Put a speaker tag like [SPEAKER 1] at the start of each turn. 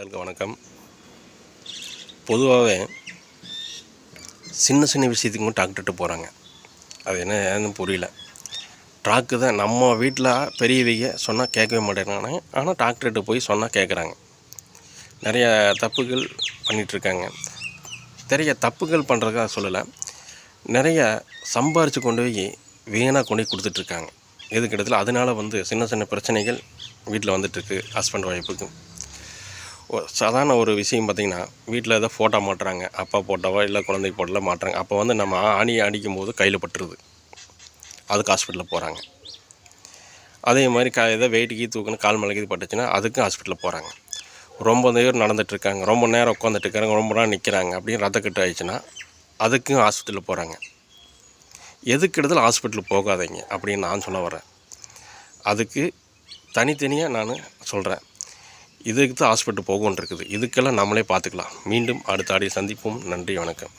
[SPEAKER 1] நண்பர்களுக்கு வணக்கம். பொதுவாகவே சின்ன சின்ன விஷயத்துக்கு மட்டும் டாக்டர்கிட்ட போகிறாங்க. அது என்னன்னு புரியல. டாக்டர் தான் நம்ம வீட்டில் பெரியவங்க சொன்னால் கேட்கவே மாட்டேங்கிறாங்க. ஆனால் டாக்டர்கிட்ட போய் சொன்னால் கேட்குறாங்க. நிறைய தப்புகள் பண்ணிகிட்ருக்காங்க. நிறைய தப்புகள் பண்ணுறதுக்காக சொல்லலை, நிறைய சம்பாரித்து கொண்டு போய் வீணாக கொண்டு போய் கொடுத்துட்ருக்காங்க. எதுக்கு இடத்துல அதனால் சின்ன சின்ன பிரச்சனைகள் வீட்டில் வந்துட்டுருக்கு. ஹஸ்பண்ட் ஒய்ஃபுக்கு சாதாரண ஒரு விஷயம் பார்த்திங்கன்னா, வீட்டில் ஏதோ ஃபோட்டோ மாட்டுறாங்க, அப்பா ஃபோட்டோவோ இல்லை குழந்தை ஃபோட்டோவில் மாட்டுறாங்க. அப்போ நம்ம அடிக்கும்போது கையில் பட்டுருது, அதுக்கு ஹாஸ்பிட்டலில் போகிறாங்க. அதே மாதிரி ஏதோ வெயிட்டுக்கு தூக்கணும், கால் மலைக்கு பட்டுச்சுன்னா அதுக்கும் ஹாஸ்பிட்டலில் போகிறாங்க. ரொம்ப நேரம் நடந்துகிட்ருக்காங்க, ரொம்ப நேரம் உட்காந்துட்டுருக்காங்க, ரொம்ப நேரம் நிற்கிறாங்க, அப்படின்னு ரத்தக்கட்டு ஆயிடுச்சுன்னா அதுக்கும் ஹாஸ்பிட்டலில் போகிறாங்க. எதுக்கு இடத்துல ஹாஸ்பிட்டலுக்கு போகாதீங்க அப்படின்னு நான் சொல்ல வரேன். அதுக்கு தனித்தனியாக நான் சொல்கிறேன். இதுக்கு தான் ஹாஸ்பிட்டல் போகணுன்னு இருக்குது. இதுக்கெல்லாம் நம்மளே பார்த்துக்கலாம். மீண்டும் அடுத்த ஆடியோ சந்திப்போம். நன்றி, வணக்கம்.